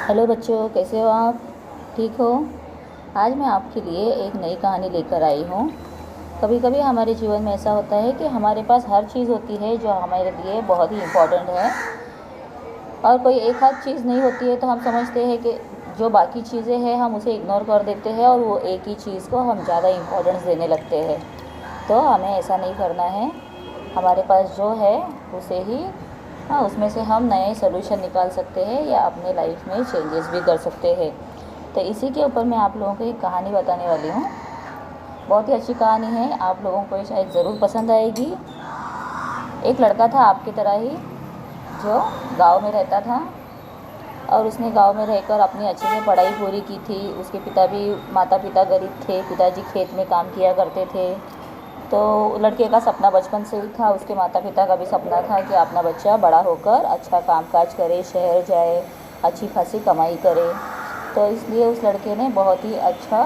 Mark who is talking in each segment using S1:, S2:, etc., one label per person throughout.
S1: Hello बच्चों, कैसे हो आप? ठीक हो? आज मैं आपके लिए एक नई कहानी लेकर आई हूँ। कभी कभी हमारे जीवन में ऐसा होता है कि हमारे पास हर चीज़ होती है जो हमारे लिए बहुत ही इम्पोर्टेंट है, और कोई एक आध चीज़ नहीं होती है तो हम समझते हैं कि जो बाकी चीज़ें हैं हम उसे इग्नोर कर देते हैं और वो एक ही चीज़ को हम ज़्यादा इम्पोर्टेंस देने लगते हैं। तो हमें ऐसा नहीं करना है। हमारे पास जो है उसे ही, हाँ, उसमें से हम नए सोल्यूशन निकाल सकते हैं या अपने लाइफ में चेंजेस भी कर सकते हैं। तो इसी के ऊपर मैं आप लोगों को एक कहानी बताने वाली हूँ। बहुत ही अच्छी कहानी है, आप लोगों को ये शायद ज़रूर पसंद आएगी। एक लड़का था आपकी तरह ही, जो गांव में रहता था, और उसने गांव में रहकर अपनी अच्छे से पढ़ाई पूरी की थी। उसके माता पिता गरीब थे, पिताजी खेत में काम किया करते थे। तो लड़के का सपना बचपन से ही था, उसके माता पिता का भी सपना था कि अपना बच्चा बड़ा होकर अच्छा कामकाज करे, शहर जाए, अच्छी खासी कमाई करे। तो इसलिए उस लड़के ने बहुत ही अच्छा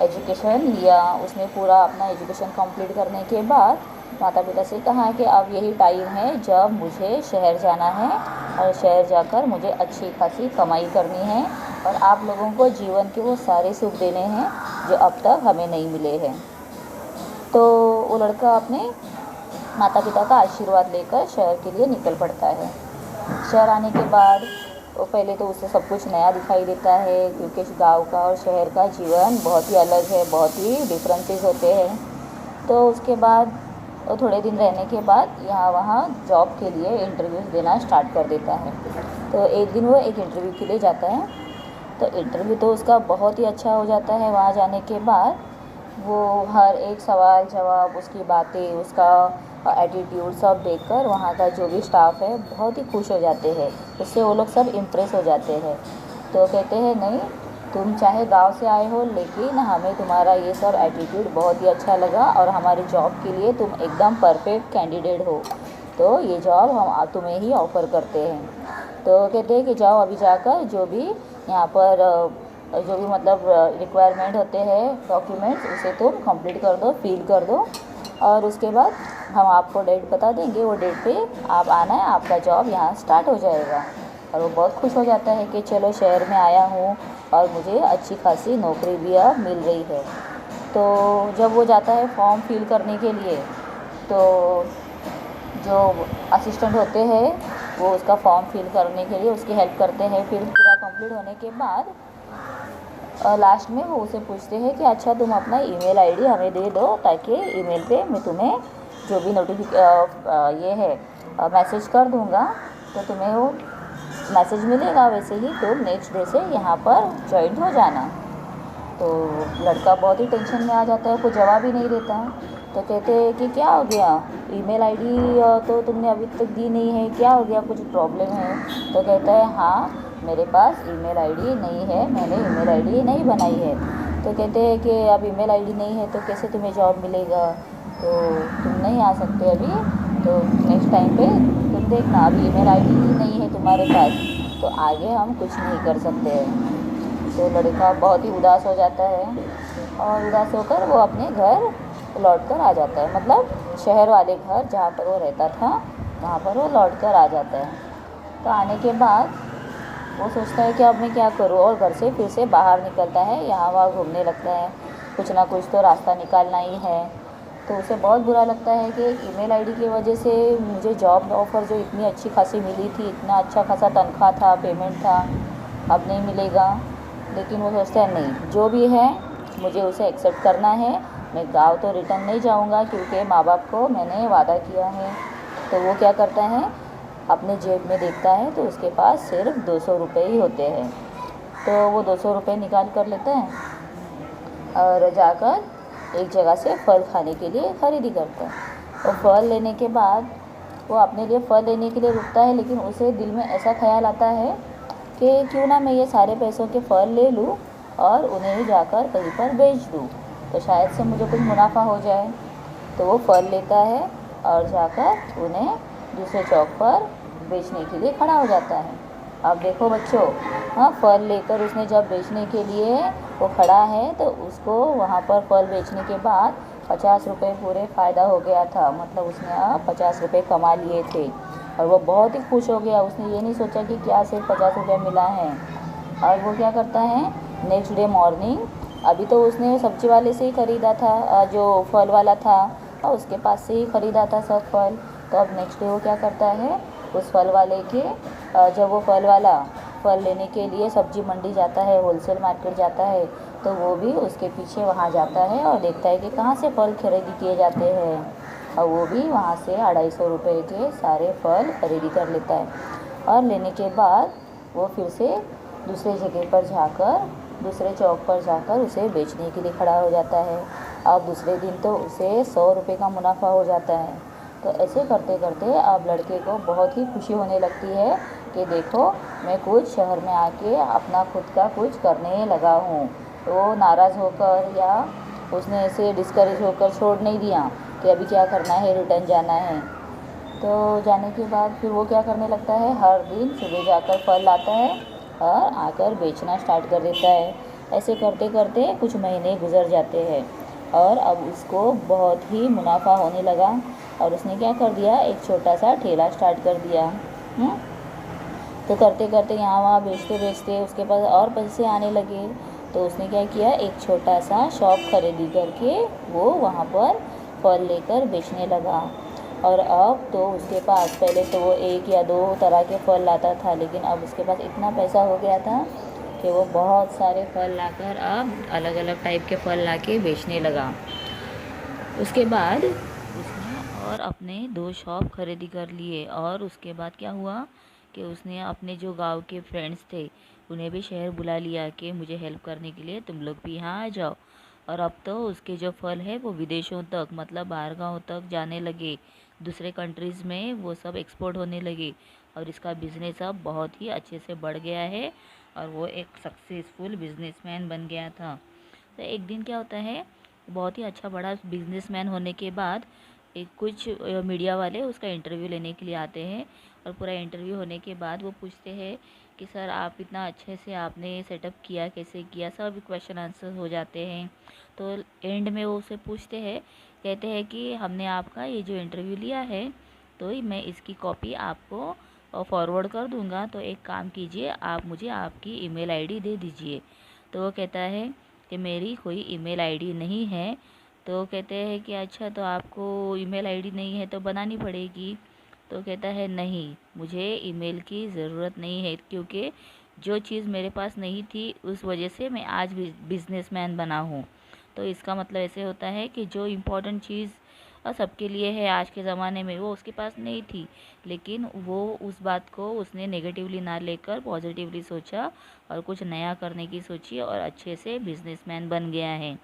S1: एजुकेशन लिया। उसने पूरा अपना एजुकेशन कंप्लीट करने के बाद माता पिता से कहा कि अब यही टाइम है जब मुझे शहर जाना है, और शहर जाकर मुझे अच्छी खासी कमाई करनी है, और आप लोगों को जीवन के वो सारे सुख देने हैं जो अब तक हमें नहीं मिले हैं। तो वो लड़का अपने माता पिता का आशीर्वाद लेकर शहर के लिए निकल पड़ता है। शहर आने के बाद वो पहले तो उसे सब कुछ नया दिखाई देता है, क्योंकि गांव का और शहर का जीवन बहुत ही अलग है, बहुत ही डिफरेंसेस होते हैं। तो उसके बाद वो थोड़े दिन रहने के बाद यहाँ वहाँ जॉब के लिए इंटरव्यूज़ देना स्टार्ट कर देता है। तो एक दिन वो एक इंटरव्यू के लिए जाता है। तो इंटरव्यू तो उसका बहुत ही अच्छा हो जाता है। वहाँ जाने के बाद वो हर एक सवाल जवाब, उसकी बातें, उसका एटीट्यूड सब देखकर वहाँ का जो भी स्टाफ है बहुत ही खुश हो जाते हैं। उससे वो लोग सब इम्प्रेस हो जाते हैं। तो कहते हैं, नहीं, तुम चाहे गांव से आए हो, लेकिन हमें तुम्हारा ये सब एटीट्यूड बहुत ही अच्छा लगा और हमारी जॉब के लिए तुम एकदम परफेक्ट कैंडिडेट हो। तो ये जॉब हम तुम्हें ही ऑफ़र करते हैं। तो कहते हैं कि जाओ अभी जाकर जो भी यहाँ पर जो भी मतलब रिक्वायरमेंट होते हैं डॉक्यूमेंट्स, उसे तुम कंप्लीट कर दो, फिल कर दो, और उसके बाद हम आपको डेट बता देंगे। वो डेट पे आप आना है, आपका जॉब यहाँ स्टार्ट हो जाएगा। और वो बहुत खुश हो जाता है कि चलो शहर में आया हूँ और मुझे अच्छी खासी नौकरी भी अब मिल रही है। तो जब वो जाता है फॉर्म फिल करने के लिए, तो जो असिस्टेंट होते हैं वो उसका फॉर्म फिल करने के लिए उसकी हेल्प करते हैं। फिर पूरा कंप्लीट होने के बाद लास्ट में वो उसे पूछते हैं कि अच्छा तुम अपना ईमेल आईडी हमें दे दो, ताकि ईमेल पे मैं तुम्हें जो भी ये है मैसेज कर दूँगा, तो तुम्हें वो मैसेज मिलेगा। वैसे ही तुम नेक्स्ट डे से यहाँ पर ज्वाइन हो जाना। तो लड़का बहुत ही टेंशन में आ जाता है, कोई जवाब ही नहीं देता। तो कहते हैं कि क्या हो गया, ईमेल आईडी तो तुमने अभी तक दी नहीं है, क्या हो गया, कुछ प्रॉब्लम है? तो कहता है, हाँ, मेरे पास ईमेल आईडी नहीं है, मैंने ईमेल आईडी नहीं बनाई है। तो कहते हैं कि अब ईमेल आईडी नहीं है तो कैसे तुम्हें जॉब मिलेगा, तो तुम नहीं आ सकते अभी, तो नेक्स्ट टाइम पे तुम देखना, अभी ईमेल आईडी ही नहीं है तुम्हारे पास, तो आगे हम कुछ नहीं कर सकते हैं। तो लड़का बहुत ही उदास हो जाता है, और उदास होकर वो अपने घर लौट कर आ जाता है, मतलब शहर वाले घर जहाँ पर वो रहता था वहाँ पर वो लौट कर आ जाता है। तो आने के बाद वो सोचता है कि अब मैं क्या करूँ, और घर से फिर से बाहर निकलता है, यहाँ वहाँ घूमने लगता है, कुछ ना कुछ तो रास्ता निकालना ही है। तो उसे बहुत बुरा लगता है कि ईमेल आईडी की वजह से मुझे जॉब ऑफ़र जो इतनी अच्छी खासी मिली थी, इतना अच्छा खासा तनख्वाह था, पेमेंट था, अब नहीं मिलेगा। लेकिन वो सोचता है, नहीं, जो भी है मुझे उसे एक्सेप्ट करना है। मैं गांव तो रिटर्न नहीं जाऊंगा, क्योंकि माँ बाप को मैंने वादा किया है। तो वो क्या करता है, अपने जेब में देखता है तो उसके पास सिर्फ 200 रुपये ही होते हैं। तो वो 200 रुपये निकाल कर लेता है और जाकर एक जगह से फल खाने के लिए खरीदी करता है। और फल लेने के बाद वो अपने लिए फल लेने के लिए रुकता है, लेकिन उसे दिल में ऐसा ख्याल आता है कि क्यों ना मैं ये सारे पैसों के फल ले लूँ और उन्हें ही जाकर कहीं पर बेच दूँ, तो शायद से मुझे कुछ मुनाफा हो जाए। तो वो फल लेता है और जाकर उन्हें दूसरे चौक पर बेचने के लिए खड़ा हो जाता है। अब देखो बच्चों, हाँ, फल लेकर उसने जब बेचने के लिए वो खड़ा है, तो उसको वहाँ पर फल बेचने के बाद 50 रुपये पूरे फ़ायदा हो गया था, मतलब उसने 50 रुपये कमा लिए थे। और वो बहुत ही खुश हो गया। उसने ये नहीं सोचा कि क्या सिर्फ 50 रुपये मिला है, और वो क्या करता है, नेक्स्ट डे मॉर्निंग, अभी तो उसने सब्जी वाले से ही ख़रीदा था, जो फल वाला था और उसके पास से ही ख़रीदा था सब फल। तो अब नेक्स्ट डे वो क्या करता है, उस फल वाले के जब वो फल वाला फल लेने के लिए सब्जी मंडी जाता है, होलसेल मार्केट जाता है, तो वो भी उसके पीछे वहाँ जाता है और देखता है कि कहाँ से फल खरीदी किए जाते हैं, और वो भी वहाँ से 250 रुपये के सारे फल खरीदी कर लेता है। और लेने के बाद वो फिर से दूसरे जगह पर जाकर, दूसरे चौक पर जाकर उसे बेचने के लिए खड़ा हो जाता है। अब दूसरे दिन तो उसे 100 रुपये का मुनाफा हो जाता है। तो ऐसे करते करते अब लड़के को बहुत ही खुशी होने लगती है कि देखो, मैं कुछ शहर में आके अपना खुद का कुछ करने लगा हूँ। तो नाराज़ होकर या उसने ऐसे डिस्करेज होकर छोड़ नहीं दिया कि अभी क्या करना है, रिटर्न जाना है। तो जाने के बाद फिर वो क्या करने लगता है, हर दिन सुबह जाकर फल लाता है और आकर बेचना स्टार्ट कर देता है। ऐसे करते करते कुछ महीने गुजर जाते हैं और अब उसको बहुत ही मुनाफा होने लगा और उसने क्या कर दिया, एक छोटा सा ठेला स्टार्ट कर दिया। तो करते करते यहाँ वहाँ बेचते बेचते उसके पास और पैसे आने लगे। तो उसने क्या किया, एक छोटा सा शॉप खरीदी करके वो वहाँ पर फल लेकर बेचने लगा। और अब तो उसके पास, पहले तो वो 1 या 2 तरह के फल लाता था, लेकिन अब उसके पास इतना पैसा हो गया था कि वो बहुत सारे फल लाकर अब अलग अलग टाइप के फल लाके बेचने लगा। उसके बाद उसने और अपने 2 शॉप खरीदी कर लिए। और उसके बाद क्या हुआ कि उसने अपने जो गांव के फ्रेंड्स थे उन्हें भी शहर बुला लिया कि मुझे हेल्प करने के लिए तुम लोग भी यहाँ आ जाओ। और अब तो उसके जो फल है वो विदेशों तक, मतलब बाहर गाँव तक जाने लगे, दूसरे कंट्रीज़ में वो सब एक्सपोर्ट होने लगे और इसका बिज़नेस अब बहुत ही अच्छे से बढ़ गया है और वो एक सक्सेसफुल बिजनेसमैन बन गया था। तो एक दिन क्या होता है, बहुत ही अच्छा बड़ा बिजनेसमैन होने के बाद एक कुछ मीडिया वाले उसका इंटरव्यू लेने के लिए आते हैं और पूरा इंटरव्यू होने के बाद वो पूछते हैं कि सर आप इतना अच्छे से आपने सेटअप किया, कैसे किया, सब क्वेश्चन आंसर हो जाते हैं। तो एंड में वो उसे पूछते हैं, कहते हैं कि हमने आपका ये जो इंटरव्यू लिया है तो मैं इसकी कॉपी आपको फॉरवर्ड कर दूंगा, तो एक काम कीजिए, आप मुझे आपकी ईमेल आईडी दे दीजिए। तो वो कहता है कि मेरी कोई ईमेल आईडी नहीं है। तो कहते हैं कि अच्छा, तो आपको ईमेल आईडी नहीं है तो बनानी पड़ेगी। तो कहता है नहीं, मुझे ईमेल की ज़रूरत नहीं है, क्योंकि जो चीज़ मेरे पास नहीं थी उस वजह से मैं आज बिजनेसमैन बना हूँ। तो इसका मतलब ऐसे होता है कि जो इम्पोर्टेंट चीज़ सबके लिए है आज के ज़माने में, वो उसके पास नहीं थी, लेकिन वो उस बात को उसने नेगेटिवली ना लेकर पॉजिटिवली सोचा और कुछ नया करने की सोची और अच्छे से बिजनेसमैन बन गया है।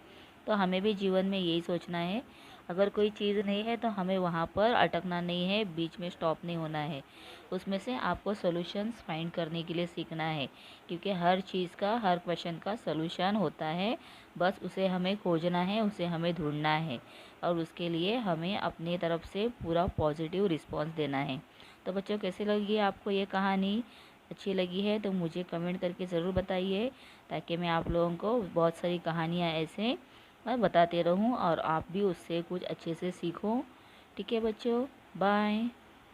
S1: तो हमें भी जीवन में यही सोचना है, अगर कोई चीज़ नहीं है तो हमें वहाँ पर अटकना नहीं है, बीच में स्टॉप नहीं होना है, उसमें से आपको सॉल्यूशंस फाइंड करने के लिए सीखना है, क्योंकि हर चीज़ का, हर क्वेश्चन का सॉल्यूशन होता है, बस उसे हमें खोजना है, उसे हमें ढूंढना है और उसके लिए हमें अपनी तरफ से पूरा पॉजिटिव रिस्पॉन्स देना है। तो बच्चों, कैसे लगी आपको ये कहानी? अच्छी लगी है तो मुझे कमेंट करके ज़रूर बताइए, ताकि मैं आप लोगों को बहुत सारी कहानियाँ ऐसे मैं बताते रहूं और आप भी उससे कुछ अच्छे से सीखो। ठीक है बच्चों, बाय।